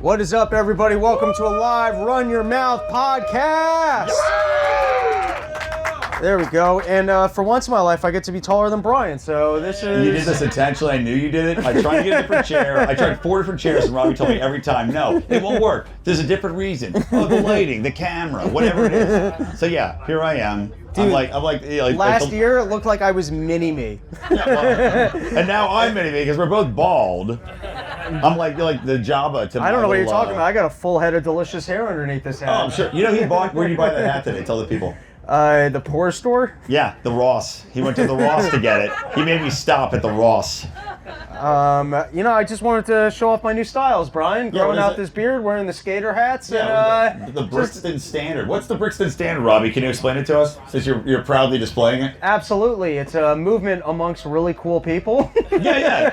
What is up, everybody? Welcome to a live Run Your Mouth podcast. There we go. And for once in my life, I get to be taller than Brian. So this is... You did this intentionally. I knew you did it. I tried to get a different chair. I tried 4 different chairs, and Robbie told me every time, no, it won't work. There's a different reason. Oh, the lighting, the camera, whatever it is. So yeah, here I am. Dude, last year it looked like I was mini-me. Yeah, well, and now I'm mini-me because we're both bald. I'm like the Jabba to I don't know what you're talking about. I got a full head of delicious hair underneath this hat. Oh, I'm sure. You know, where did you buy that hat today? Tell the people. The Porch store? Yeah, the Ross. He went to the Ross to get it. He made me stop at the Ross. I just wanted to show off my new styles, Brian. Growing out this beard, wearing the skater hats. Yeah, and, the Brixton Standard. What's the Brixton Standard, Robbie? Can you explain it to us, since you're proudly displaying it? Absolutely. It's a movement amongst really cool people. Yeah.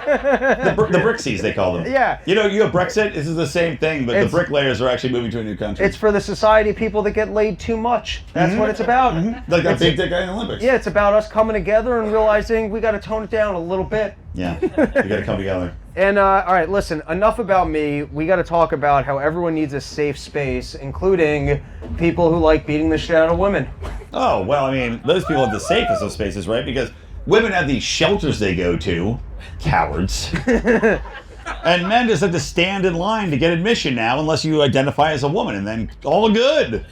The Brixies, they call them. Yeah. You have Brexit. This is the same thing, but the bricklayers are actually moving to a new country. It's for the society of people that get laid too much. That's what it's about. Mm-hmm. Like that big dick guy in the Olympics. Yeah, it's about us coming together and realizing we got to tone it down a little bit. Yeah, you got to come together. And all right, listen, enough about me. We got to talk about how everyone needs a safe space, including people who like beating the shit out of women. Oh, well, I mean, those people have the safest of spaces, right? Because women have these shelters they go to. Cowards. And men just have to stand in line to get admission now, unless you identify as a woman, and then all good.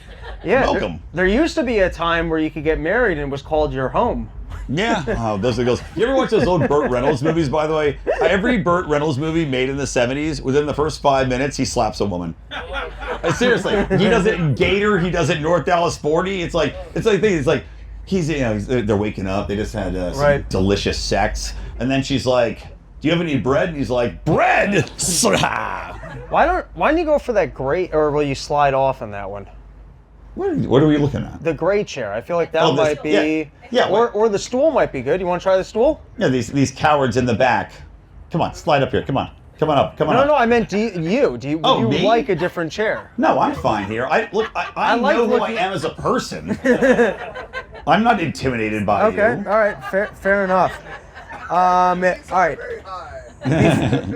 Yeah, welcome. There used to be a time where you could get married and it was called your home. Yeah. Oh, those are the girls. You ever watch those old Burt Reynolds movies, by the way? Every Burt Reynolds movie made in the 70s, within the first 5 minutes, he slaps a woman. Seriously. He does it in Gator. He does it in North Dallas 40. It's like they're waking up. They just had some delicious sex. And then she's like, do you have any bread? And he's like, bread! Why don't you go for that great, or will you slide off on that one? What are we looking at? The gray chair. I feel like that might be... Yeah. Or the stool might be good. You want to try the stool? Yeah, these cowards in the back. Come on, slide up here. Come on. Come on up. No, I meant do you me? like a different chair? No, I'm fine here. I know who I am as a person. I'm not intimidated by you. Okay, all right, fair enough. All right.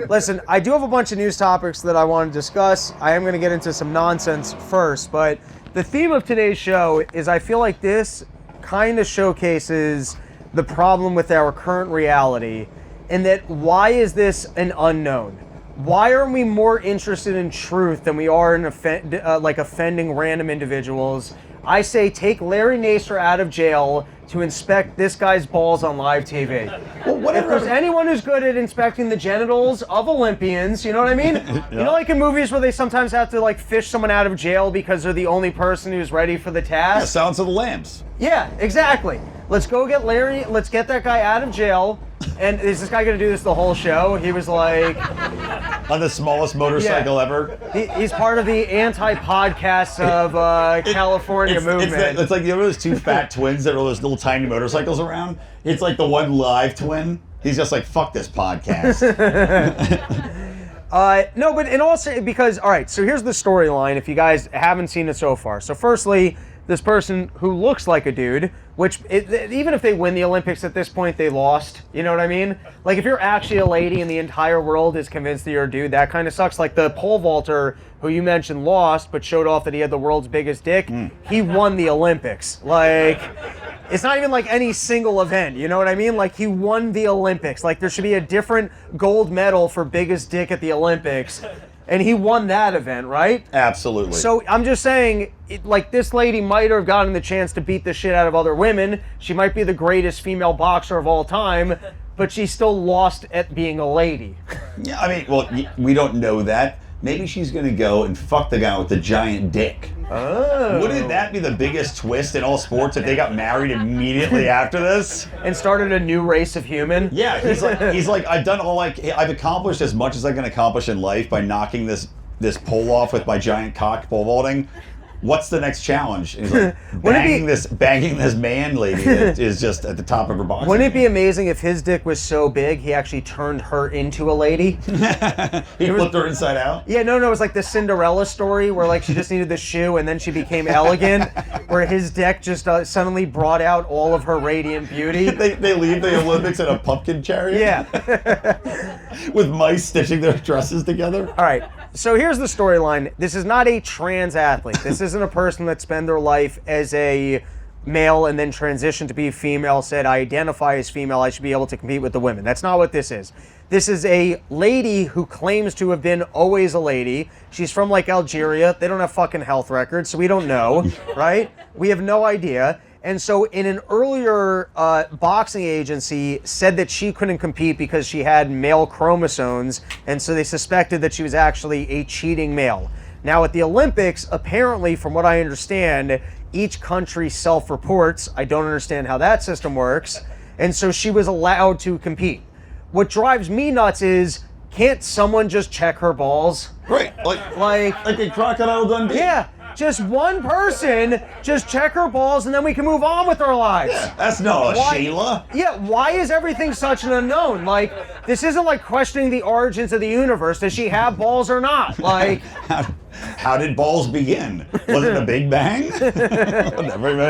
Listen, I do have a bunch of news topics that I want to discuss. I am going to get into some nonsense first, but the theme of today's show is I feel like this kind of showcases the problem with our current reality, and that why is this an unknown? Why aren't we more interested in truth than we are in offending random individuals? I say take Larry Nassar out of jail to inspect this guy's balls on live TV. Well, if there's anyone who's good at inspecting the genitals of Olympians, you know what I mean? Yeah. You know, like in movies where they sometimes have to fish someone out of jail because they're the only person who's ready for the task. Yeah, Silence of the Lambs. Yeah, exactly. Let's go get Larry. Let's get that guy out of jail. And is this guy going to do this the whole show? He was like... On the smallest motorcycle ever? He's part of the anti-podcast of California movement. It's like, you know those two fat twins that are those little tiny motorcycles around? It's like the one live twin. He's just like, fuck this podcast. No, but in all seriousness, because, all right, so here's the storyline if you guys haven't seen it so far. So firstly, this person who looks like a dude, which even if they win the Olympics at this point, they lost. You know what I mean? Like if you're actually a lady and the entire world is convinced that you're a dude, that kind of sucks. Like the pole vaulter who you mentioned lost, but showed off that he had the world's biggest dick. He won the Olympics. Like it's not even like any single event. You know what I mean? Like he won the Olympics. Like there should be a different gold medal for biggest dick at the Olympics. And he won that event, right? Absolutely. So I'm just saying, this lady might have gotten the chance to beat the shit out of other women. She might be the greatest female boxer of all time, but she still lost at being a lady. Yeah, I mean, well, we don't know that. Maybe she's going to go and fuck the guy with the giant dick. Oh. Wouldn't that be the biggest twist in all sports if they got married immediately after this? And started a new race of human? Yeah, he's like, I've accomplished as much as I can accomplish in life by knocking this pole off with my giant cock pole vaulting. What's the next challenge? And he's like banging this man lady that is just at the top of her boxing. Wouldn't it be amazing if his dick was so big he actually turned her into a lady? He flipped her inside out? Yeah, no, it was like the Cinderella story where she just needed the shoe and then she became elegant, where his dick just suddenly brought out all of her radiant beauty. They leave the Olympics in a pumpkin chariot? Yeah. With mice stitching their dresses together? All right. So here's the storyline. This is not a trans athlete. This isn't a person that spent their life as a male and then transitioned to be female, said, I identify as female, I should be able to compete with the women. That's not what this is. This is a lady who claims to have been always a lady. She's from like Algeria. They don't have fucking health records, so we don't know, right? We have no idea. And so in an earlier boxing agency said that she couldn't compete because she had male chromosomes, and so they suspected that she was actually a cheating male. Now at the Olympics, apparently from what I understand, each country self-reports. I don't understand how that system works. And so she was allowed to compete. What drives me nuts is, can't someone just check her balls? Right, like a Crocodile Dundee. Yeah, just one person just check her balls and then we can move on with our lives. Yeah, that's not a Sheila. Yeah, why is everything such an unknown? Like, this isn't like questioning the origins of the universe. Does she have balls or not? Like, how did balls begin? Was it a Big Bang?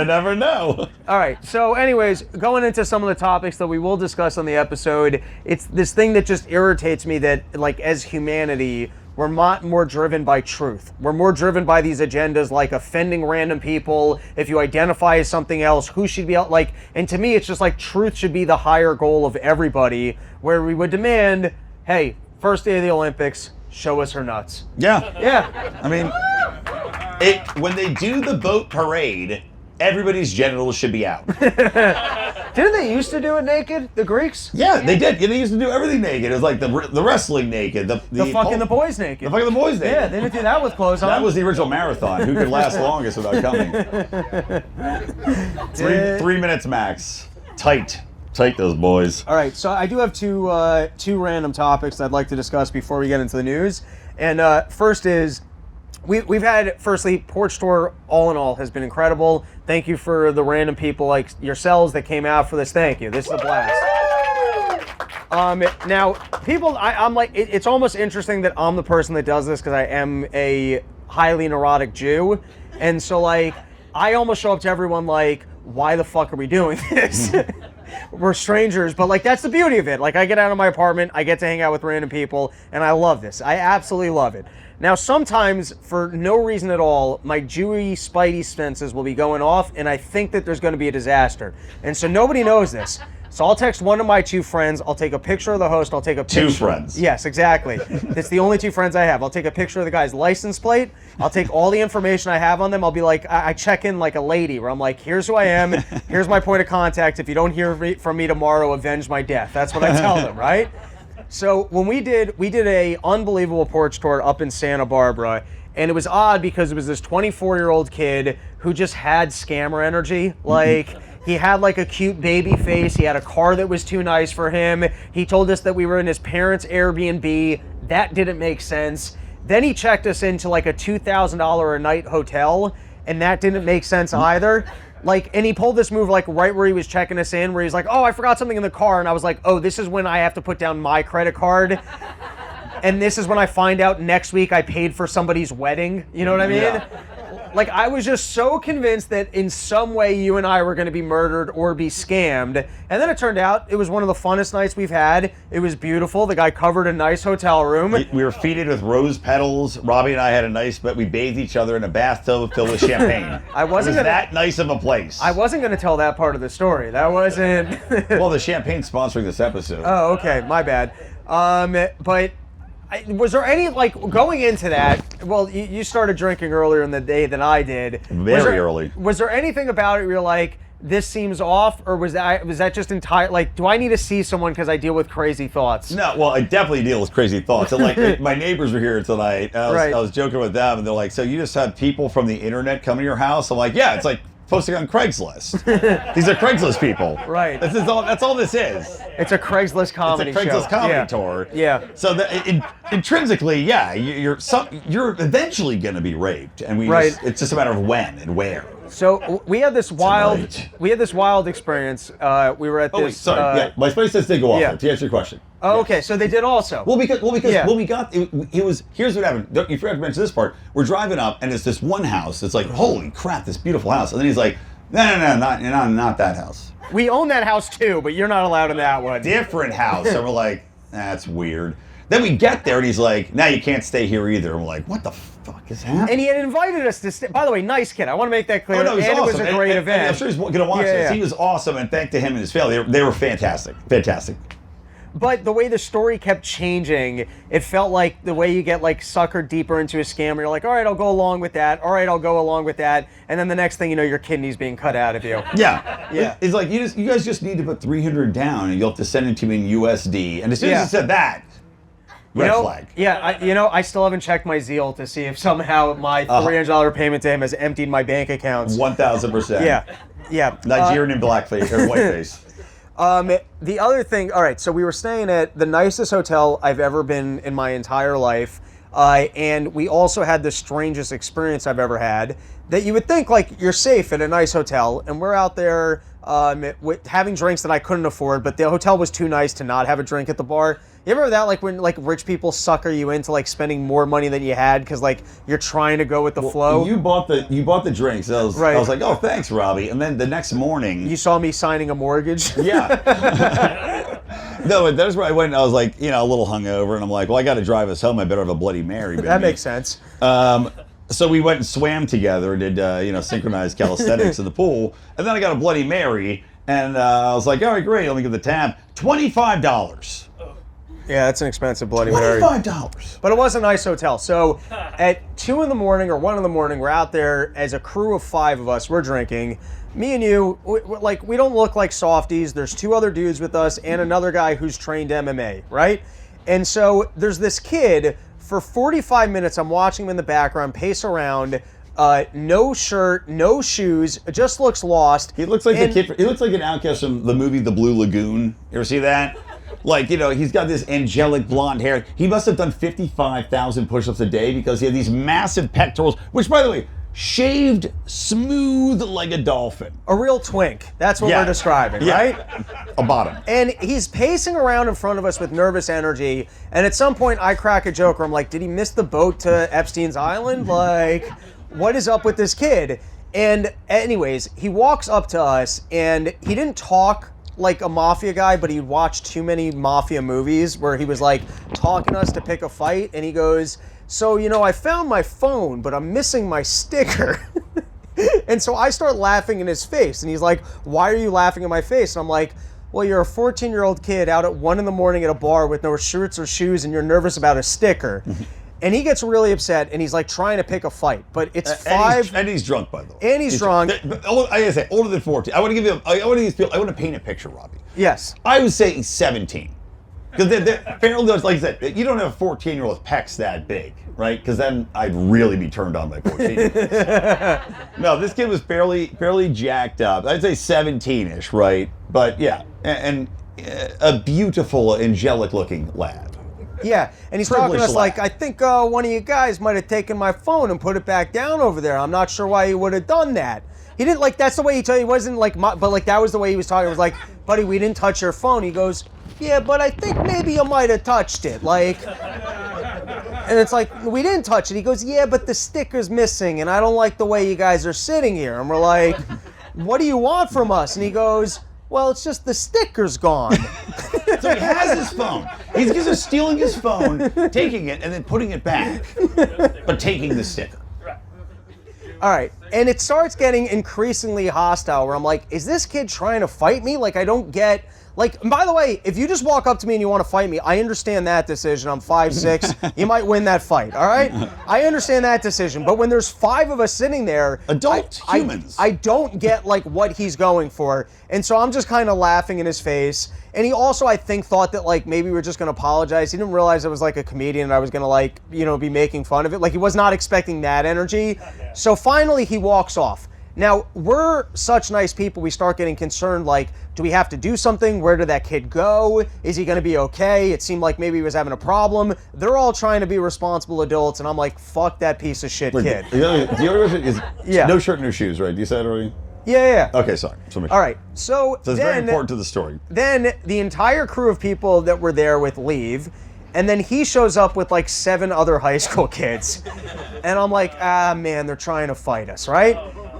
never know. All right, so anyways, going into some of the topics that we will discuss on the episode, it's this thing that just irritates me that, like, as humanity, we're not more driven by truth. We're more driven by these agendas like offending random people. If you identify as something else, who should be out? Like, and to me, it's just like truth should be the higher goal of everybody, where we would demand, hey, first day of the Olympics, show us her nuts. Yeah. Yeah. I mean, when they do the boat parade, everybody's genitals should be out. Didn't they used to do it naked, the Greeks? Yeah, they did. They used to do everything naked. It was like the wrestling naked. The boys naked. The fucking the boys naked. Yeah, they didn't do that with clothes on. That was the original marathon. Who could last longest without coming? 3 minutes max. Tight those boys. All right, so I do have two random topics I'd like to discuss before we get into the news. And first is, we've had, firstly, Porch Tour, all in all, has been incredible. Thank you for the random people like yourselves that came out for this. Thank you. This is a blast. Now, people, I'm like, it's almost interesting that I'm the person that does this because I am a highly neurotic Jew. And so, like, I almost show up to everyone like, why the fuck are we doing this? We're strangers, but like, that's the beauty of it. Like, I get out of my apartment, I get to hang out with random people, and I love this. I absolutely love it. Now, sometimes, for no reason at all, my Jewy spidey senses will be going off, and I think that there's going to be a disaster. And so nobody knows this. So I'll text one of my two friends, I'll take a picture of the host, I'll take a picture. Two friends. Yes, exactly. That's the only two friends I have. I'll take a picture of the guy's license plate, I'll take all the information I have on them, I'll be like, I check in like a lady, where I'm like, here's who I am, here's my point of contact, if you don't hear from me tomorrow, avenge my death. That's what I tell them, right? So when we did a unbelievable Porch Tour up in Santa Barbara, and it was odd because it was this 24-year-old kid who just had scammer energy. Like, he had like a cute baby face, he had a car that was too nice for him, he told us that we were in his parents' Airbnb, that didn't make sense. Then he checked us into like a $2,000 a night hotel, and that didn't make sense either. Like, and he pulled this move like right where he was checking us in, where he's like, oh, I forgot something in the car. And I was like, oh, this is when I have to put down my credit card. And this is when I find out next week I paid for somebody's wedding. You know what I mean? Yeah. Like, I was just so convinced that in some way you and I were going to be murdered or be scammed. And then it turned out it was one of the funnest nights we've had. It was beautiful. The guy covered a nice hotel room. We were feeded with rose petals. Robbie and I had a nice, but we bathed each other in a bathtub filled with champagne. It was that nice of a place. I wasn't going to tell that part of the story. That wasn't... Well, the champagne's sponsoring this episode. Oh, okay. My bad. But... was there any, like, going into that, well, you started drinking earlier in the day than I did. Very early. Was there anything about it where you're like, this seems off, or was that just entire, like, do I need to see someone because I deal with crazy thoughts? No, well, I definitely deal with crazy thoughts. And like, my neighbors were here tonight. I was joking with them, and they're like, so you just have people from the internet come to your house? I'm like, yeah, it's like posting on Craigslist. These are Craigslist people. Right. That's all this is. It's a Craigslist comedy show. It's a Craigslist comedy tour. Yeah. So intrinsically, yeah, you're eventually going to be raped, and it's just a matter of when and where. So we had this wild experience. We were at this. Oh wait, sorry. Yeah, my space says they go off. Yeah. To answer your question. Oh, okay. So they did also. Well, because we got it was. Here's what happened. You forgot to mention this part. We're driving up, and it's this one house. It's like, holy crap, this beautiful house. And then he's like, no, not that house. We own that house too, but you're not allowed in that one. Different house. So we're like, that's weird. Then we get there and he's like, now you can't stay here either. And we're like, what the fuck is happening? And he had invited us to stay. By the way, nice kid. I want to make that clear. Oh, no, he's and awesome. It was a great event. And I'm sure he's going to watch this. He was awesome, and thank to him and his family. They were fantastic. Fantastic. But the way the story kept changing, it felt like the way you get like suckered deeper into a scam where you're like, all right, I'll go along with that. All right, I'll go along with that. And then the next thing you know, your kidney's being cut out of you. Yeah. Yeah. It's like, you guys just need to put $300 down and you'll have to send it to me in USD. And as soon as he said that, red flag. Yeah, I still haven't checked my Zeal to see if somehow my $300 payment to him has emptied my bank accounts. 1,000%. Yeah. Nigerian in blackface or whiteface. The other thing, all right, so we were staying at the nicest hotel I've ever been in my entire life, and we also had the strangest experience I've ever had, that you would think, like, you're safe at a nice hotel, and we're out there having drinks that I couldn't afford, but the hotel was too nice to not have a drink at the bar. You ever have that, like, when, like, rich people sucker you into, like, spending more money than you had because, like, you're trying to go with the flow? You bought the drinks. I was like, oh, thanks, Robbie. And then the next morning... You saw me signing a mortgage? Yeah. No, but that's where I went and I was like, a little hungover. And I'm like, well, I got to drive us home. I better have a Bloody Mary, baby. That makes sense. So we went and swam together, did, synchronized calisthenics in the pool. And then I got a Bloody Mary. And I was like, all right, great. Let me get the tab. $25. Yeah, that's an expensive Bloody Mary. $25. But it was a nice hotel. So at 2 in the morning or 1 in the morning, we're out there as a crew of 5 of us. We're drinking. Me and you, we don't look like softies. There's 2 other dudes with us and another guy who's trained MMA, right? And so there's this kid. For 45 minutes, I'm watching him in the background, pace around. No shirt, no shoes, just looks lost. He looks like he looks like an outcast from the movie The Blue Lagoon. You ever see that? Like, he's got this angelic blonde hair. He must have done 55,000 push-ups a day because he had these massive pectorals, which, by the way, shaved smooth like a dolphin. A real twink. That's what we're describing, right? A bottom. And he's pacing around in front of us with nervous energy. And at some point, I crack a joke where I'm like, did he miss the boat to Epstein's Island? Like, what is up with this kid? And anyways, he walks up to us, and he didn't talk like a mafia guy, but he'd watched too many mafia movies where he was like talking us to pick a fight, and he goes, so, I found my phone, but I'm missing my sticker. And so I start laughing in his face, and he's like, why are you laughing in my face? And I'm like, well, you're a 14-year-old kid out at 1 in the morning at a bar with no shirts or shoes, and you're nervous about a sticker. And he gets really upset, and he's like trying to pick a fight, but it's 5. And he's drunk, by the way. And he's drunk. I gotta say, older than 14. I want to paint a picture, Robbie. Yes. I would say he's 17. Because they're fairly, like I said, you don't have a 14-year-old with pecs that big, right? Because then I'd really be turned on by 14. No, this kid was fairly jacked up. I'd say 17-ish, right? But yeah, and a beautiful, angelic-looking lad. Yeah, and he's talking to us like, I think one of you guys might have taken my phone and put it back down over there. I'm not sure why he would have done that. He didn't, like, that's the way he told you. He wasn't like, but like, that was the way he was talking. It was like, buddy, we didn't touch your phone. He goes, yeah, but I think maybe you might have touched it. Like, and it's like, we didn't touch it. He goes, yeah, but the sticker's missing, and I don't like the way you guys are sitting here. And we're like, what do you want from us? And he goes, well, it's just the sticker's gone. So he has his phone. He's just stealing his phone, taking it, and then putting it back, but taking the sticker. All right, and it starts getting increasingly hostile where I'm like, is this kid trying to fight me? Like, I don't get... Like, and by the way, if you just walk up to me and you want to fight me, I understand that decision. I'm 5'6". You might win that fight, all right? I understand that decision. But when there's 5 of us sitting there... Adult humans. I don't get, like, what he's going for. And so I'm just kind of laughing in his face. And he also, I think, thought that, like, maybe we were just going to apologize. He didn't realize I was, like, a comedian and I was going to, like, be making fun of it. Like, he was not expecting that energy. So finally, he walks off. Now, we're such nice people, we start getting concerned, like, do we have to do something? Where did that kid go? Is he going to be okay? It seemed like maybe he was having a problem. They're all trying to be responsible adults, and I'm like, fuck that piece of shit kid. The other question is no shirt, no shoes, right? You said it already? Yeah. Okay, sorry. All right, so it's very important to the story. Then the entire crew of people that were there with leave, and then he shows up with like 7 other high school kids. And I'm like, man, they're trying to fight us, right?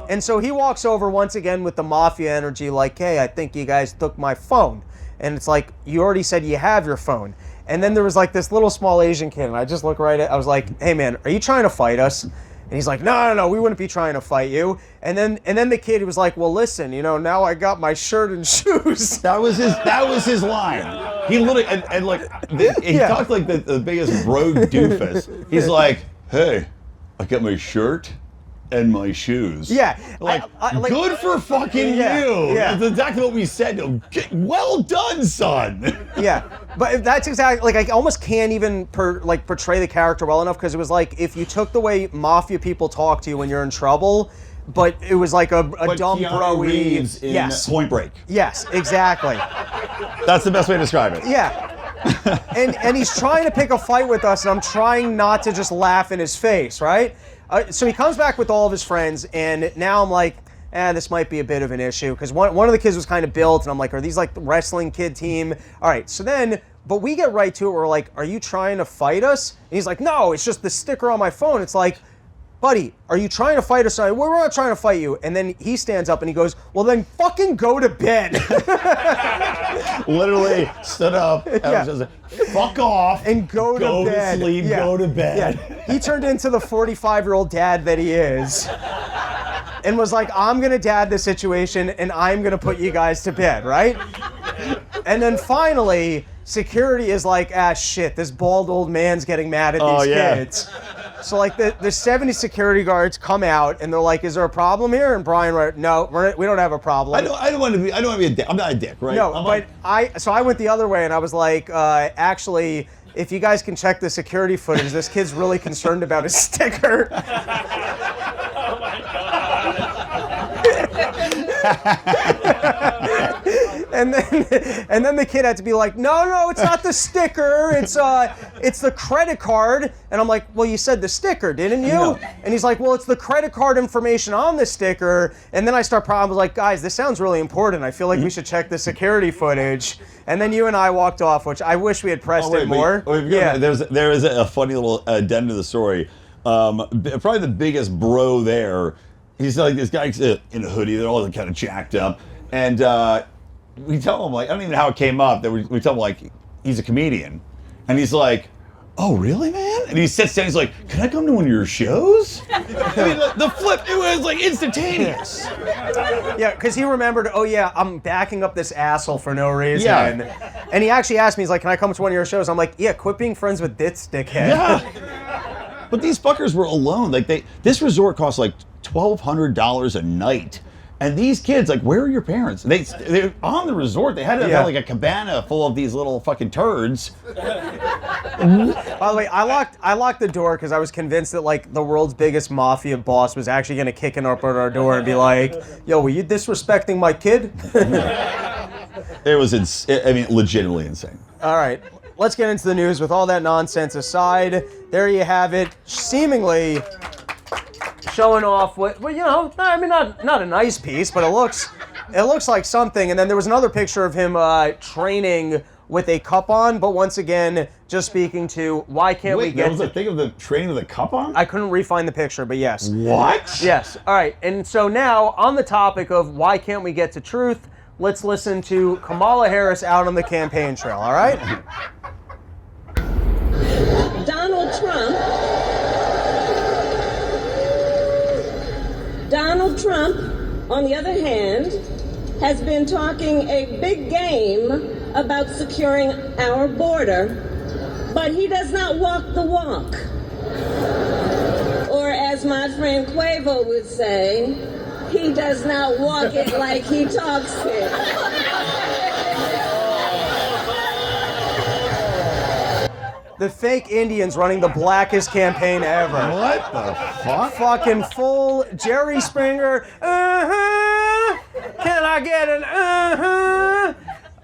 And so he walks over once again with the mafia energy like, hey, I think you guys took my phone. And it's like, you already said you have your phone. And then there was like this little small Asian kid, and I just looked right at, I was like, hey man, are you trying to fight us? And he's like, no, we wouldn't be trying to fight you. And then the kid was like, well, listen, now I got my shirt and shoes. That was his line. He literally he talked like the biggest bro doofus. He's like, hey, I got my shirt and my shoes. Yeah. Good for fucking you. Yeah. That's exactly what we said. Well done, son. Yeah. But that's exactly, I almost can't even portray the character well enough, because it was like, if you took the way mafia people talk to you when you're in trouble, but it was like a dumb bro-y. In Point Break. Yes, exactly. That's the best way to describe it. Yeah. and he's trying to pick a fight with us, and I'm trying not to just laugh in his face, right? So he comes back with all of his friends, and now I'm like, this might be a bit of an issue, because one of the kids was kind of built, and I'm like, are these like the wrestling kid team? All right, so then, but we get right to it. We're like, are you trying to fight us? And he's like, no, it's just the sticker on my phone. It's like, buddy, are you trying to fight us? We're not trying to fight you. And then he stands up and he goes, well, then fucking go to bed. Literally stood up and was just like, fuck off and go to bed. Go to sleep, go to bed. Yeah. He turned into the 45-year-old dad that he is and was like, I'm going to dad this situation and I'm going to put you guys to bed, right? And then finally, security is like, shit, this bald old man's getting mad at these kids. So like the 70 security guards come out and they're like, "Is there a problem here?" And Brian wrote, "No, we don't have a problem." I don't want to be a dick. I'm not a dick, right? No, I went the other way and I was like, actually, if you guys can check the security footage, this kid's really concerned about his sticker. Oh my God. And then the kid had to be like, no, it's not the sticker. It's the credit card. And I'm like, well, you said the sticker, didn't you? No. And he's like, well, it's the credit card information on the sticker. And then I was like, guys, this sounds really important. I feel like we should check the security footage. And then you and I walked off, which I wish we had pressed it more. Yeah. There is a funny little addendum to the story. Probably the biggest bro there. He's like this guy in a hoodie. They're all kind of jacked up. And we tell him, like, I don't even know how it came up. That we tell him, like, he's a comedian. And he's like, oh, really, man? And he sits down, he's like, can I come to one of your shows? I mean, the flip, it was like instantaneous. Yeah, because he remembered, oh yeah, I'm backing up this asshole for no reason. Yeah. And he actually asked me, he's like, can I come to one of your shows? I'm like, yeah, quit being friends with this dickhead. Yeah. But these fuckers were alone. Like, this resort cost like $1,200 a night. And these kids, like, where are your parents? They're on the resort. They had to have like a cabana full of these little fucking turds. By the way, I locked the door because I was convinced that like the world's biggest mafia boss was actually going to kick in up at our door and be like, yo, were you disrespecting my kid? It was, legitimately insane. All right, let's get into the news. With all that nonsense aside, there you have it, seemingly showing off what, not a nice piece, but it looks like something. And then there was another picture of him training with a cup on, but once again, just speaking to why can't we get... There was a thing of the training with a cup on? I couldn't re-find the picture, but yes. What? Yes. All right, and so now, on the topic of why can't we get to truth, let's listen to Kamala Harris out on the campaign trail, all right? Donald Trump, on the other hand, has been talking a big game about securing our border, but he does not walk the walk. Or as my friend Quavo would say, he does not walk it like he talks it. The fake Indians running the blackest campaign ever. What the fuck? Fucking full Jerry Springer. Can I get an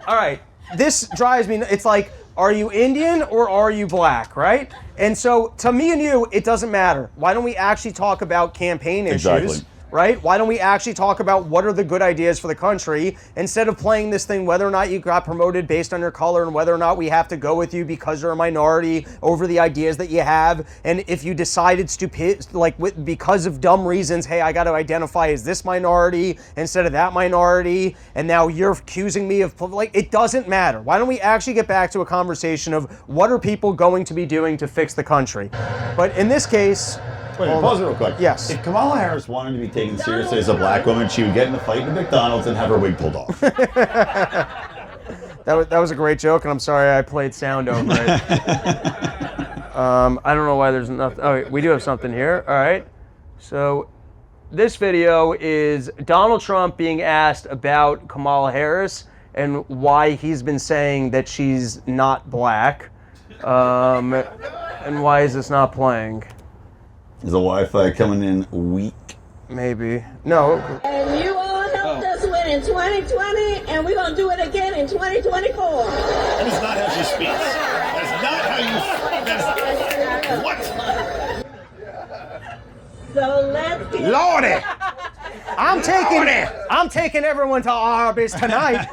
All right, this drives me. It's like, are you Indian or are you black, right? And so to me and you, it doesn't matter. Why don't we actually talk about campaign issues? Exactly. right? Why don't we actually talk about what are the good ideas for the country instead of playing this thing whether or not you got promoted based on your color and whether or not we have to go with you because you're a minority over the ideas that you have. And if you decided because of dumb reasons, hey, I got to identify as this minority instead of that minority, and now you're accusing me of, like, it doesn't matter. Why don't we actually get back to a conversation of what are people going to be doing to fix the country? But in this case, wait, pause it real quick. Yes. If Kamala Harris wanted to be taken seriously as a black woman, she would get in a fight at McDonald's and have her wig pulled off. That was a great joke, and I'm sorry I played sound over it. I don't know why there's nothing. Oh, we do have something here. All right. So this video is Donald Trump being asked about Kamala Harris and why he's been saying that she's not black. And why is this not playing? Is the Wi-Fi coming in weak? Maybe. No. And you all helped us win in 2020, and we're going to do it again in 2024. That is not how she speaks. That is not how you... What? So let's get... Lordy! I'm taking everyone to Arby's tonight.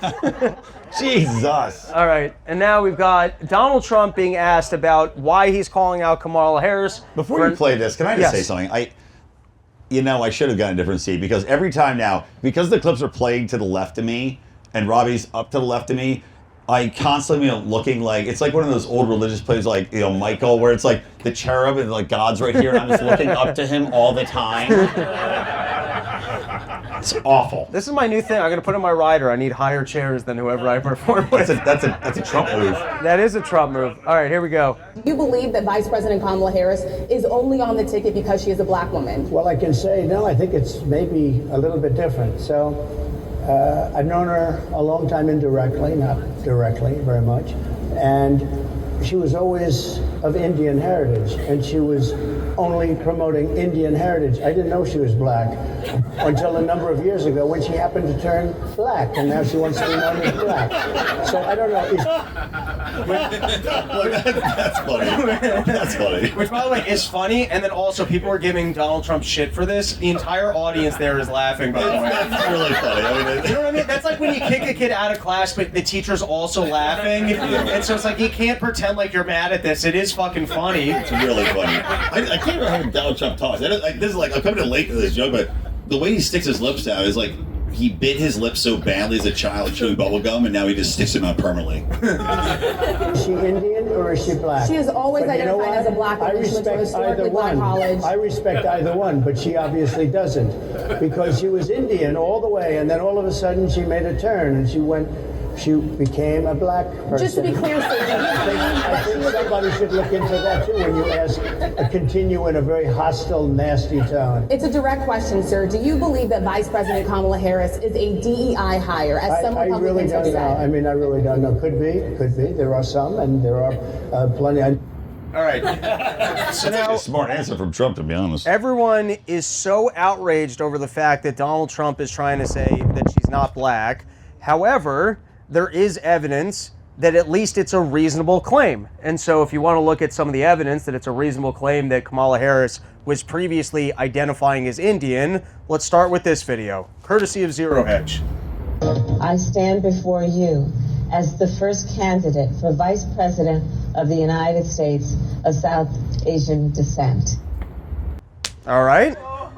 Jesus. All right, and now we've got Donald Trump being asked about why he's calling out Kamala Harris. Before you play this, can I just say something? I should have gotten a different seat because every time now, because the clips are playing to the left of me and Robbie's up to the left of me, I constantly looking like, it's like one of those old religious plays like, Michael, where it's like the cherub and like God's right here and I'm just looking up to him all the time. It's awful. This is my new thing. I'm going to put in my rider. I need higher chairs than whoever I perform with. That's a Trump move. That is a Trump move. All right, here we go. Do you believe that Vice President Kamala Harris is only on the ticket because she is a black woman? Well, I can say, no, I think it's maybe a little bit different. So I've known her a long time indirectly, not directly very much. And she was always of Indian heritage, and she was only promoting Indian heritage. I didn't know she was black until a number of years ago when she happened to turn black, and now she wants to be known as black. So I don't know. That's funny. That's funny. Which, by the way, is funny, and then also people are giving Donald Trump shit for this. The entire audience there is laughing, by the way. That's really funny. You know what I mean? That's like when you kick a kid out of class, but the teacher's also laughing. And so it's like, you can't pretend like you're mad at this. It is fucking funny. It's really funny. I can't remember how Donald Trump talks. This is like, I'm coming in late to this joke, but the way he sticks his lips out is like, he bit his lips so badly as a child chewing bubble gum, and now he just sticks them out permanently. Is she Indian or is she black? She has always identified as a black woman. I respect either one. I respect either one, but she obviously doesn't, because she was Indian all the way, and then all of a sudden she made a turn and she became a black person. Just to be clear, sir, I think somebody should look into that too when you continue in a very hostile, nasty tone. it's a direct question, sir. Do you believe that Vice President Kamala Harris is a DEI hire, as some I really Republicans have don't know. said? I mean, I really don't know. Could be. There are some, and there are plenty. All right. So now, A smart answer from Trump, to be honest. everyone is so outraged over the fact that Donald Trump is trying to say that she's not black. However, there is evidence that at least it's a reasonable claim. And so if you want to look at some of the evidence that it's a reasonable claim that Kamala Harris was previously identifying as Indian, let's start with this video, courtesy of Zero Hedge. I stand before you as the first candidate for Vice President of the United States of South Asian descent. All right,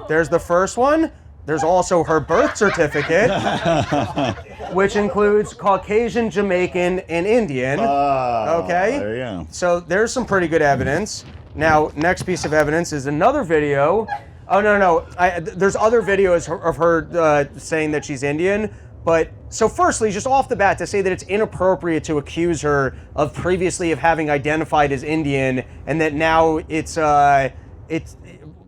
there's the first one. There's also her birth certificate, which includes Caucasian, Jamaican, and Indian. Okay? There you go. So there's some pretty good evidence. Now, next piece of evidence is another video. Oh, no. There's other videos of her saying that she's Indian. But, so firstly, just off the bat, to say that it's inappropriate to accuse her of previously of having identified as Indian, and that now it's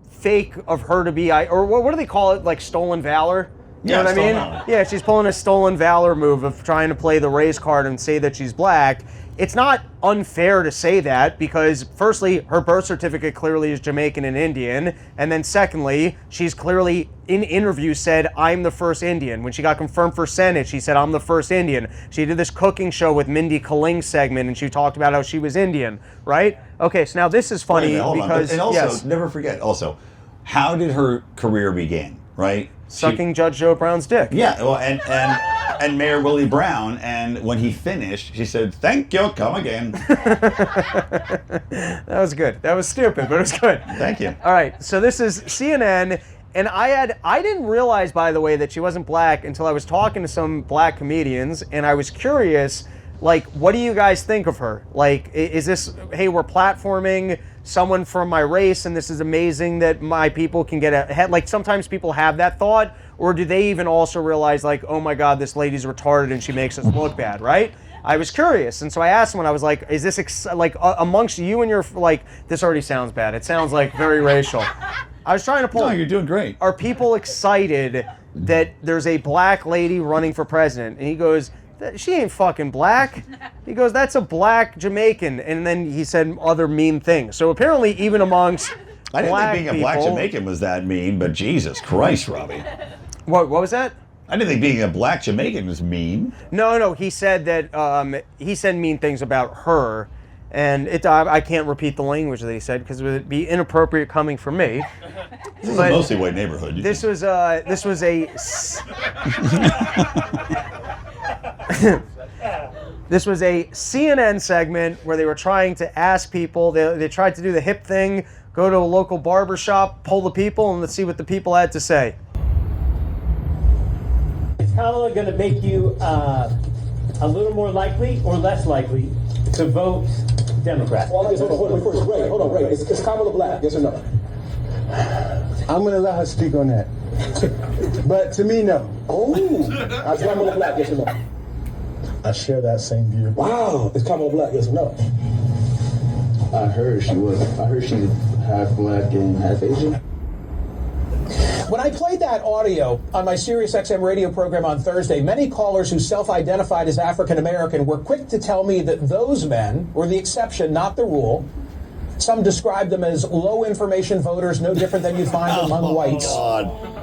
fake of her to be, or what do they call it, like stolen valor? You know what I mean? Valor. Yeah, she's pulling a stolen valor move of trying to play the race card and say that she's black. It's not unfair to say that because, firstly, her birth certificate clearly is Jamaican and Indian, and then secondly, she's clearly in interviews said, I'm the first Indian. When she got confirmed for Senate, she said, I'm the first Indian. She did this cooking show with Mindy Kaling segment, and she talked about how she was Indian, right? Okay, so now this is funny Wait a minute, hold on. because, And also, yes. never forget, also, how did her career begin? right? Sucking Judge Joe Brown's dick. Yeah, well, and Mayor Willie Brown, and when he finished, she said, "Thank you, come again." That was good. That was stupid, but it was good. Thank you. All right, so this is CNN, and I didn't realize, by the way, that she wasn't black until I was talking to some black comedians, and I was curious, like, what do you guys think of her? Like, is this, hey, we're platforming someone from my race, and this is amazing that my people can get ahead? Like, sometimes people have that thought, or do they even also realize, like, oh my God, this lady's retarded and she makes us look bad, right? I was curious, and so I asked someone, I was like, is this, amongst you and your, like, this already sounds bad. It sounds, like, very racial. I was trying to pull... No, you're doing great. Are people excited that there's a black lady running for president? And he goes, she ain't fucking black. He goes, that's a black Jamaican. And then he said other mean things. So apparently even amongst I didn't black think being a black Jamaican was that mean, but Jesus Christ, Robbie. What was that? I didn't think being a black Jamaican was mean. No, he said that he said mean things about her, and I can't repeat the language that he said because it would be inappropriate coming from me. This is a mostly white neighborhood. This was a this was a CNN segment where they were trying to ask people. They tried to do the hip thing, go to a local barber shop, poll the people, and let's see what the people had to say. Is Kamala going to make you a little more likely or less likely to vote Democrat? Hold on, Ray. Is Kamala black? Yes or no? I'm going to let her speak on that. But to me, no. Oh, is Kamala black? Yes or no? I share that same view. Wow, is Kamala black? Yes or no? I heard she was. I heard she's half black and half Asian. When I played that audio on my SiriusXM radio program on Thursday, many callers who self-identified as African American were quick to tell me that those men were the exception, not the rule. Some described them as low-information voters, no different than you'd find among whites. God.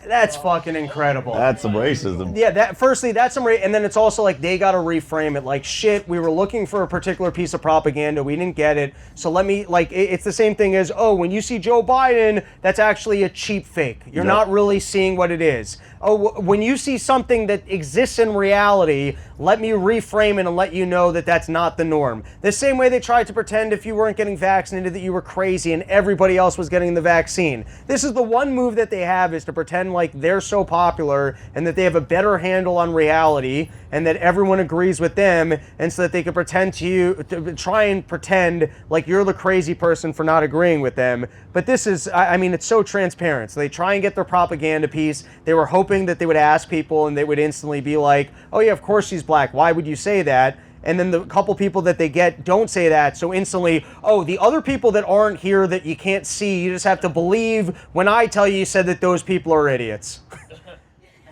That's fucking incredible. That's some racism. Yeah, firstly, that's some and then it's also like they got to reframe it. Like, shit, we were looking for a particular piece of propaganda, we didn't get it. So let me, like, it's the same thing as, oh, when you see Joe Biden, that's actually a cheap fake. You're not really seeing what it is. Oh, when you see something that exists in reality, let me reframe it and let you know that that's not the norm. The same way they tried to pretend if you weren't getting vaccinated that you were crazy and everybody else was getting the vaccine. This is the one move that they have, is to pretend like they're so popular and that they have a better handle on reality and that everyone agrees with them, and so that they can pretend to try and pretend like you're the crazy person for not agreeing with them. But this is, I mean, it's so transparent. So they try and get their propaganda piece. They were hoping that they would ask people and they would instantly be like, oh yeah, of course she's black. Why would you say that? And then the couple people that they get don't say that, so instantly, oh, the other people that aren't here that you can't see, you just have to believe when I tell you said that those people are idiots.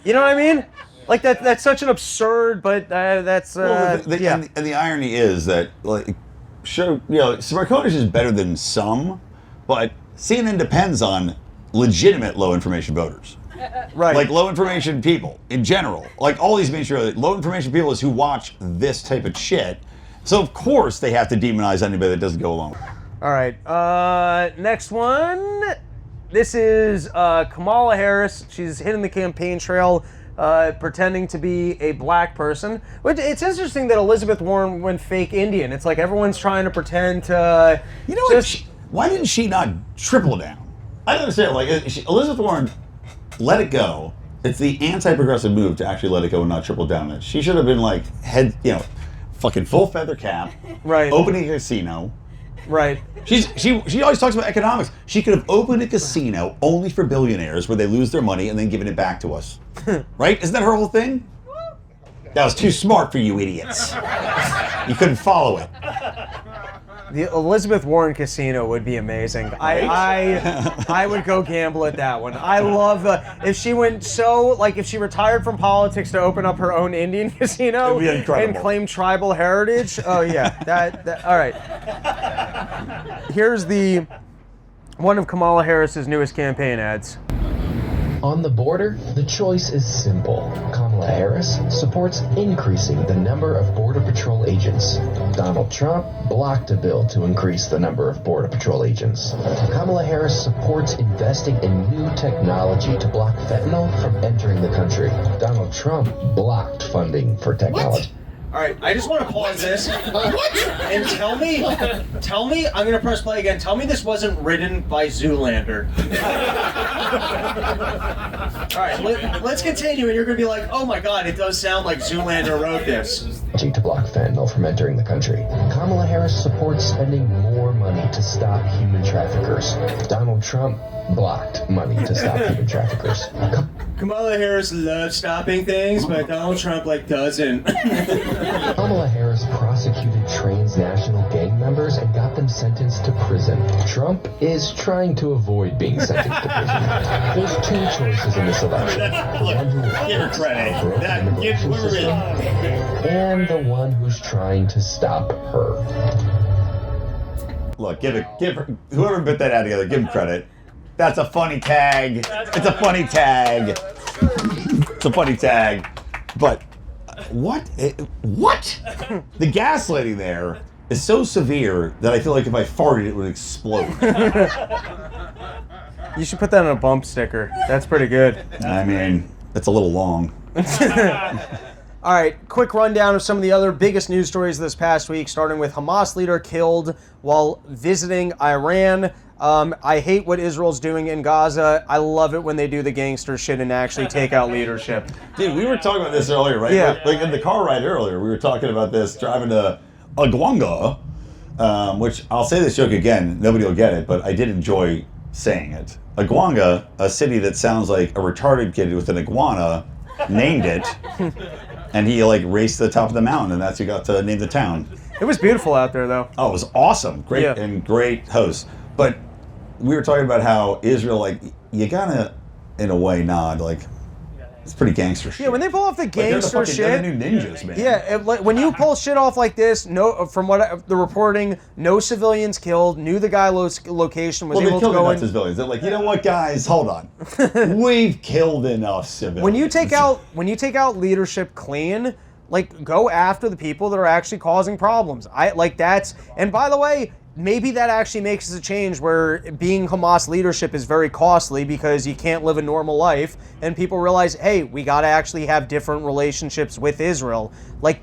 You know what I mean? Like, that's such an absurd, but that's yeah. And the irony is that, like, sure, you know, Smarkonis is better than some, but CNN depends on legitimate low information voters. Right. Like low information people in general. Like all these mainstream low information people is who watch this type of shit. So of course they have to demonize anybody that doesn't go along with it. All right. Next one. This is Kamala Harris. She's hitting the campaign trail, pretending to be a black person. Which, it's interesting that Elizabeth Warren went fake Indian. It's like everyone's trying to pretend to. You know what? Why didn't she not triple down? I don't understand. Like Elizabeth Warren. Let it go. It's the anti-progressive move to actually let it go and not triple down it. She should have been like fucking full feather cap, right? Opening a casino, right? She always talks about economics. She could have opened a casino only for billionaires where they lose their money and then given it back to us, right? Isn't that her whole thing? That was too smart for you idiots. You couldn't follow it. The Elizabeth Warren casino would be amazing. Right? I would go gamble at that one. I love if she went if she retired from politics to open up her own Indian casino and claim tribal heritage. Oh yeah, that all right. Here's one of Kamala Harris's newest campaign ads. On the border, the choice is simple. Kamala Kamala Harris supports increasing the number of Border Patrol agents. Donald Trump blocked a bill to increase the number of Border Patrol agents. Kamala Harris supports investing in new technology to block fentanyl from entering the country. Donald Trump blocked funding for technology. All right, I just want to pause this and tell me, I'm going to press play again. Tell me this wasn't written by Zoolander. All right, let's continue, and you're going to be like, oh my God, it does sound like Zoolander wrote this. To block fentanyl from entering the country. Kamala Harris supports spending more money to stop human traffickers. Donald Trump blocked money to stop human traffickers. Kamala Harris loves stopping things, but Donald Trump, doesn't. Kamala Harris prosecuted transnational gang members and got them sentenced to prison. Trump is trying to avoid being sentenced to prison. There's two choices in this election. The one who Give her credit. and the one who's trying to stop her. Look, give her, whoever put that out together, give him credit. That's a funny tag. It's a funny tag. It's a funny tag. But what? What? The gaslighting there is so severe that I feel like if I farted, it would explode. You should put that on a bump sticker. That's pretty good. I mean, it's a little long. All right, quick rundown of some of the other biggest news stories this past week, starting with Hamas leader killed while visiting Iran. I hate what Israel's doing in Gaza. I love it when they do the gangster shit and actually take out leadership. Dude, we were talking about this earlier, right? Yeah. Like in the car ride earlier, we were talking about this driving to Aguanga, which I'll say this joke again, nobody will get it, but I did enjoy saying it. Aguanga, a city that sounds like a retarded kid with an iguana, named it. And he raced to the top of the mountain, and that's who got to name the town. It was beautiful out there, though. Oh, it was awesome. Great Yeah. and great host. But we were talking about how Israel, you gotta, in a way, nod. It's pretty gangster shit. Yeah, when they pull off the gangster shit. They're the new ninjas, man. Yeah, when you pull shit off like this, from the reporting, no civilians killed, knew the guy location, was able to go in. Civilians. They're like, you know what, guys, hold on. We've killed enough civilians. When you take out leadership clean, go after the people that are actually causing problems. And by the way, maybe that actually makes a change where being Hamas leadership is very costly because you can't live a normal life, and people realize, hey, we got to actually have different relationships with Israel.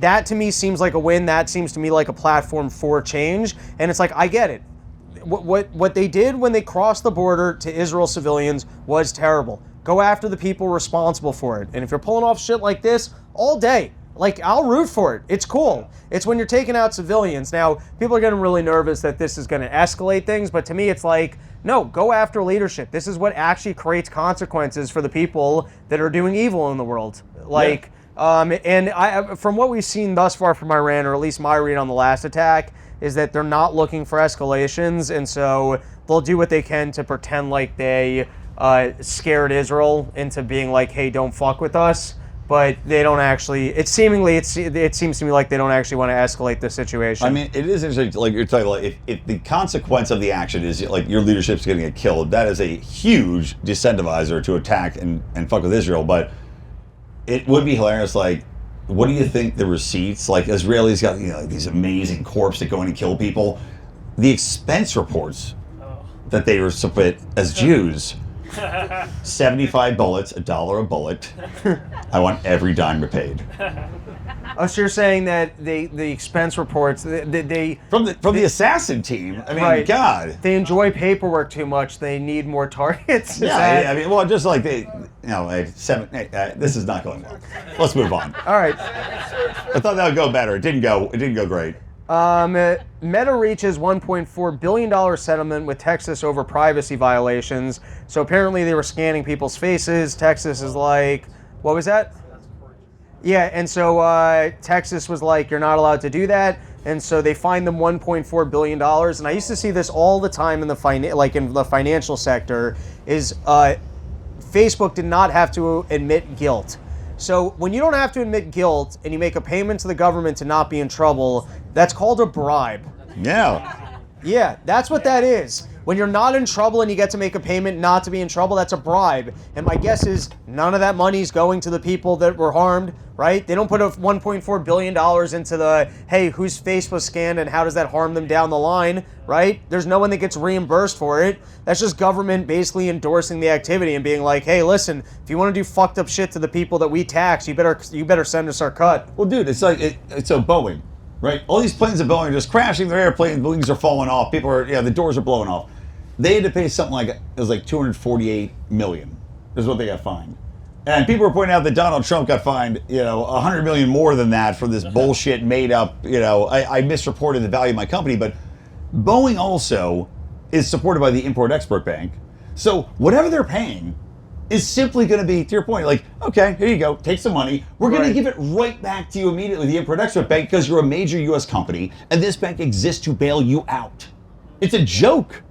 That to me seems like a win. That seems to me like a platform for change, and it's I get it. What they did when they crossed the border to Israel civilians was terrible. Go after the people responsible for it, and if you're pulling off shit like this all day, I'll root for it. It's cool. It's when you're taking out civilians. Now, people are getting really nervous that this is going to escalate things, but to me, it's no, go after leadership. This is what actually creates consequences for the people that are doing evil in the world. From what we've seen thus far from Iran, or at least my read on the last attack, is that they're not looking for escalations, and so they'll do what they can to pretend like they scared Israel into being hey, don't fuck with us. But they don't actually. It seems to me like they don't actually want to escalate the situation. I mean, it is interesting. You're talking if the consequence of the action is your leadership's going to get killed, that is a huge disincentivizer to attack and fuck with Israel. But it would be hilarious. What do you think the receipts? Israelis got these amazing corps that go in and kill people. The expense reports that they were submit as Jews. 75 bullets, $1 a bullet. I want every dime repaid. Oh, so you're saying that the expense reports they from the assassin team? I mean, right. God, they enjoy paperwork too much. They need more targets. Yeah, I mean, well, just this is not going well. Let's move on. All right. I thought that would go better. It didn't go great. Meta reaches $1.4 billion settlement with Texas over privacy violations. So apparently they were scanning people's faces. Texas is what was that? Yeah, and so Texas was you're not allowed to do that. And so they fined them $1.4 billion. And I used to see this all the time in the in the financial sector, is Facebook did not have to admit guilt. So when you don't have to admit guilt and you make a payment to the government to not be in trouble, that's called a bribe. Yeah. Yeah, that's what that is. When you're not in trouble and you get to make a payment not to be in trouble, that's a bribe. And my guess is none of that money's going to the people that were harmed, right? They don't put $1.4 billion into the, hey, whose face was scanned and how does that harm them down the line, right? There's no one that gets reimbursed for it. That's just government basically endorsing the activity and being like, hey, listen, if you want to do fucked up shit to the people that we tax, you better send us our cut. Well, dude, it's like, it's a Boeing, right? All these planes at Boeing are just crashing, their airplane wings are falling off, people are, the doors are blowing off. They had to pay something like, it was like $248 million is what they got fined. And people were pointing out that Donald Trump got fined, $100 million more than that for this bullshit made up, I misreported the value of my company, but Boeing also is supported by the Import-Export Bank. So whatever they're paying is simply going to be, to your point, like, okay, here you go, take some money. We're going to give it right back to you immediately, the Import-Export Bank, because you're a major U.S. company, and this bank exists to bail you out. It's a joke.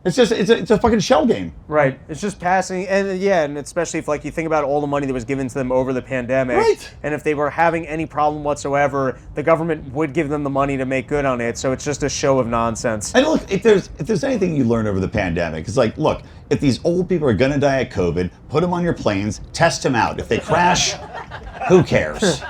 It's just, it's a fucking shell game. Right. It's just passing, and especially if, like, you think about all the money that was given to them over the pandemic. Right. And if they were having any problem whatsoever, the government would give them the money to make good on it. So it's just a show of nonsense. And look, if there's anything you learned over the pandemic, it's like, look, if these old people are gonna die of COVID, put them on your planes, test them out. If they crash, who cares?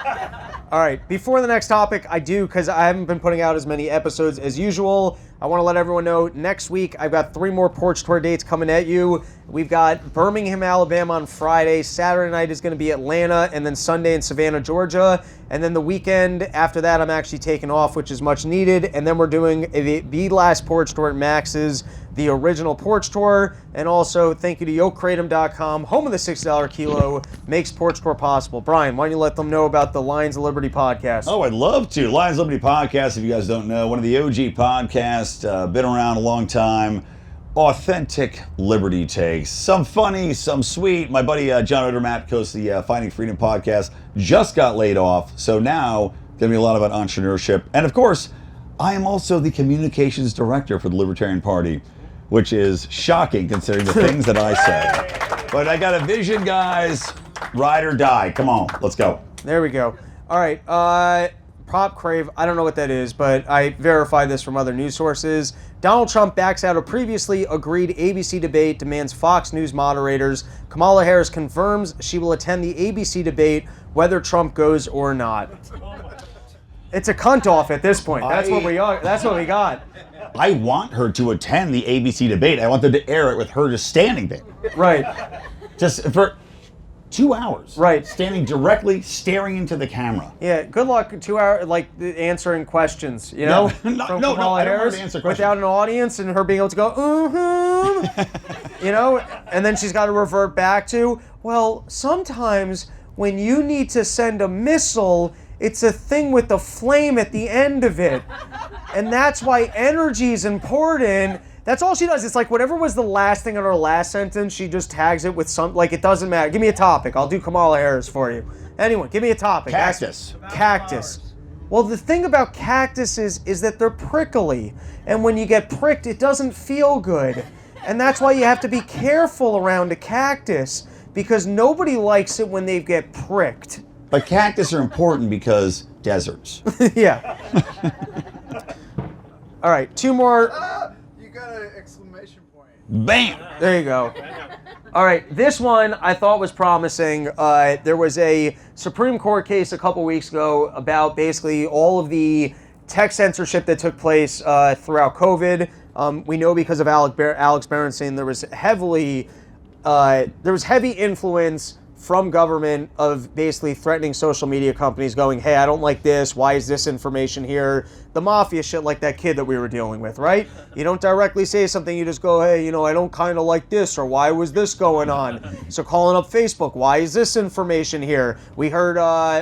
All right, before the next topic, because I haven't been putting out as many episodes as usual, I want to let everyone know next week I've got 3 more Porch Tour dates coming at you. We've got Birmingham, Alabama on Friday, Saturday night is going to be Atlanta, and then Sunday in Savannah, Georgia. And then the weekend after that, I'm actually taking off, which is much needed. And then we're doing the last Porch Tour at Max's, the original Porch Tour. And also, thank you to YoKratom.com, home of the $6 kilo, makes Porch Tour possible. Brian, why don't you let them know about the Lions of Liberty podcast? Oh, I'd love to. Lions of Liberty podcast, if you guys don't know, one of the OG podcasts, been around a long time. Authentic Liberty takes. Some funny, some sweet. My buddy John Odermatt, hosts the Finding Freedom podcast, just got laid off. So now, going to be a lot about entrepreneurship. And of course, I am also the communications director for the Libertarian Party, which is shocking considering the things that I say. But I got a vision, guys. Ride or die. Come on, let's go. There we go. All right. Prop crave, I don't know what that is, but I verified this from other news sources. Donald Trump backs out a previously agreed ABC debate, demands Fox News moderators. Kamala Harris confirms she will attend the ABC debate, whether Trump goes or not. It's a cunt off at this point. That's what we are. That's what we got. I want her to attend the ABC debate. I want them to air it with her just standing there. Right. Just for 2 hours. Right. Standing directly, staring into the camera. Yeah, good luck 2 hours, like, answering questions, from Kamala I don't want her Harris to answer questions. without an audience and her being able to go, and then she's got to revert back to, well, sometimes when you need to send a missile, it's a thing with a flame at the end of it. And that's why energy is important. That's all she does. It's like whatever was the last thing in her last sentence, she just tags it with some, like, it doesn't matter. Give me a topic. I'll do Kamala Harris for you. Anyone, give me a topic. Cactus. Cactus. Well, the thing about cactuses is that they're prickly. And when you get pricked, it doesn't feel good. And that's why you have to be careful around a cactus, because nobody likes it when they get pricked. But cactus are important because deserts. Yeah. All right, 2 more. You got an exclamation point. Bam! There you go. All right, this one I thought was promising. There was a Supreme Court case a couple weeks ago about basically all of the tech censorship that took place throughout COVID. We know because of Alex Bernstein, there was heavy influence from government of basically threatening social media companies, going, hey, I don't like this, why is this information here? The mafia shit, like that kid that we were dealing with, right? You don't directly say something, you just go, hey, I don't kind of like this, or why was this going on? So calling up Facebook, why is this information here? We heard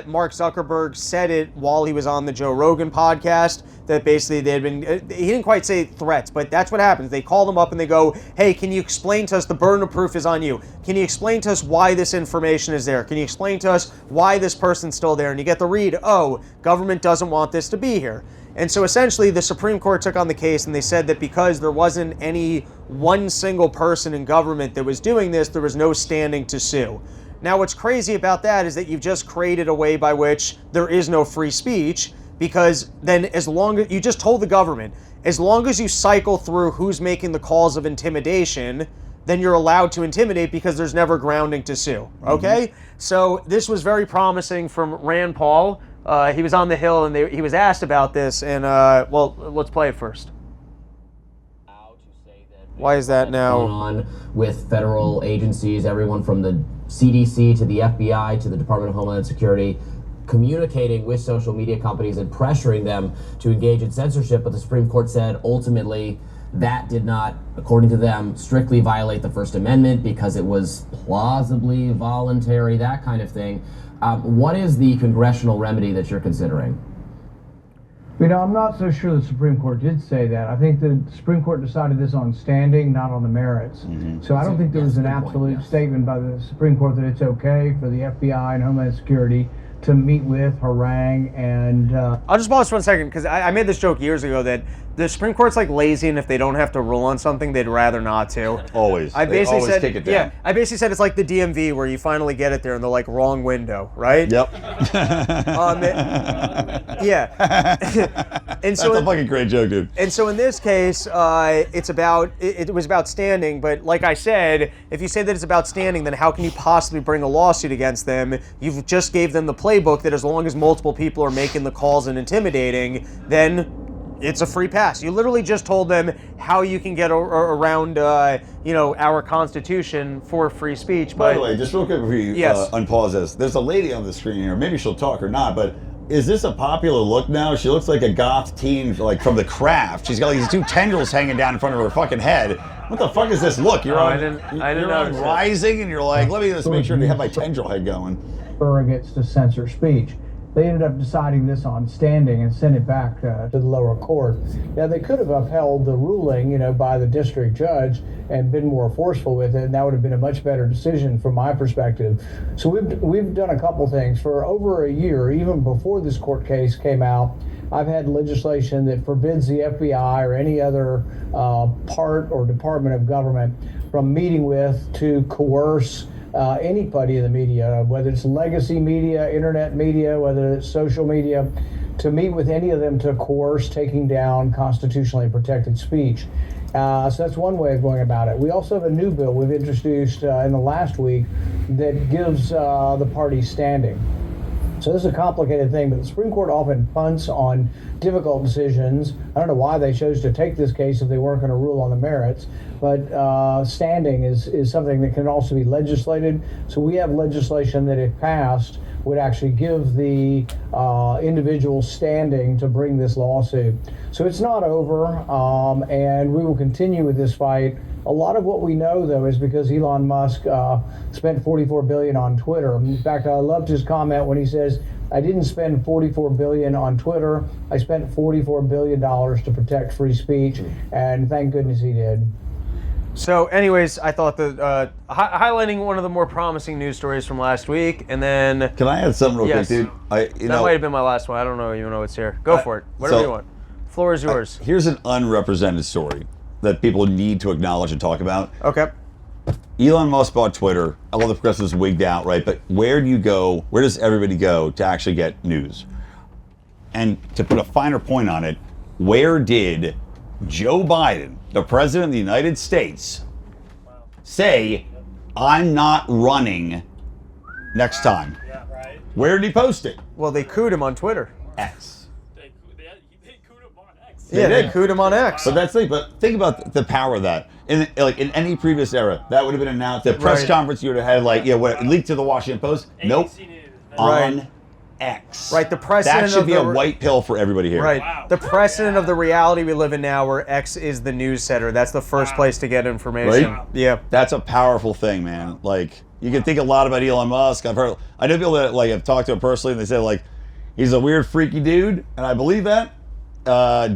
Mark Zuckerberg said it while he was on the Joe Rogan podcast, that basically they had been, he didn't quite say threats, but that's what happens. They call them up and they go, hey, can you explain to us, the burden of proof is on you. Can you explain to us why this information is there? Can you explain to us why this person's still there? And you get the read, oh, government doesn't want this to be here. And so essentially the Supreme Court took on the case and they said that because there wasn't any one single person in government that was doing this, there was no standing to sue. Now what's crazy about that is that you've just created a way by which there is no free speech, because then as long as you just told the government, as long as you cycle through who's making the calls of intimidation, then you're allowed to intimidate because there's never grounding to sue, okay? So this was very promising from Rand Paul. He was on the Hill and he was asked about this, and well, let's play it first. Why is that now? Going on with federal agencies, everyone from the CDC to the FBI to the Department of Homeland Security, communicating with social media companies and pressuring them to engage in censorship, but the Supreme Court said ultimately that did not, according to them, strictly violate the First Amendment because it was plausibly voluntary, that kind of thing. What is the congressional remedy that you're considering? You know, I'm not so sure the Supreme Court did say that. I think the Supreme Court decided this on standing, not on the merits. So I don't think there was an absolute statement by the Supreme Court that it's okay for the FBI and Homeland Security to meet with, harangue, and... I'll just pause for 1 second, because I made this joke years ago that the Supreme Court's like lazy, and if they don't have to rule on something, they'd rather not to. Always. They always take it down. Yeah, I basically said it's like the DMV where you finally get it there and they're like, wrong window, right? Yep. Yeah. And so that's a fucking great joke, dude. And so in this case, it was about standing, but like I said, if you say that it's about standing, then how can you possibly bring a lawsuit against them? You've just gave them the playbook that as long as multiple people are making the calls and intimidating, then it's a free pass. You literally just told them how you can get around, our Constitution for free speech. By the way, just real quick before you unpause this, there's a lady on the screen here. Maybe she'll talk or not, but is this a popular look now? She looks like a goth teen, like from The Craft. She's got like these two tendrils hanging down in front of her fucking head. What the fuck is this look? You're on Rising, and you're like, let me just make sure to have my tendril head going. Surrogates to censor speech. They ended up deciding this on standing and sent it back to the lower court. Now, they could have upheld the ruling, by the district judge and been more forceful with it, and that would have been a much better decision from my perspective. So we've done a couple things. For over a year, even before this court case came out, I've had legislation that forbids the FBI or any other part or department of government from meeting with to coerce anybody in the media, whether it's legacy media, internet media, whether it's social media, to meet with any of them to coerce taking down constitutionally protected speech. So that's one way of going about it. We also have a new bill we've introduced in the last week that gives the parties standing. So this is a complicated thing, but the Supreme Court often punts on difficult decisions. I don't know why they chose to take this case if they weren't going to rule on the merits, but standing is something that can also be legislated. So we have legislation that, if passed, would actually give the individual standing to bring this lawsuit. So it's not over, and we will continue with this fight. A lot of what we know, though, is because Elon Musk spent $44 billion on Twitter. In fact, I loved his comment when he says, I didn't spend $44 billion on Twitter. I spent $44 billion to protect free speech, and thank goodness he did. So anyways, I thought that highlighting one of the more promising news stories from last week, and then... Can I add something real quick, dude? That might have been my last one. I don't know. You know what's here. Go for it. Whatever you want. Floor is yours. Here's an unrepresented story that people need to acknowledge and talk about. Okay. Elon Musk bought Twitter. All the progressives wigged out, right? But where do you go? Where does everybody go to actually get news? And to put a finer point on it, where did Joe Biden, the president of the United States, say, I'm not running next time? Yeah, right. Where did he post it? Well, they cooed him on Twitter. X. They cooed him on X. They cooed him on X. But think about the power of that. In any previous era, that would have been announced. The press conference you would have had, leaked to the Washington Post. Nope. On X. Right, the precedent that should be a white pill for everybody here. Right. Wow. The precedent of the reality we live in now, where X is the news center. That's the first place to get information. Right? Yeah. That's a powerful thing, man. Like, you can think a lot about Elon Musk. I know people that have talked to him personally, and they say he's a weird, freaky dude, and I believe that.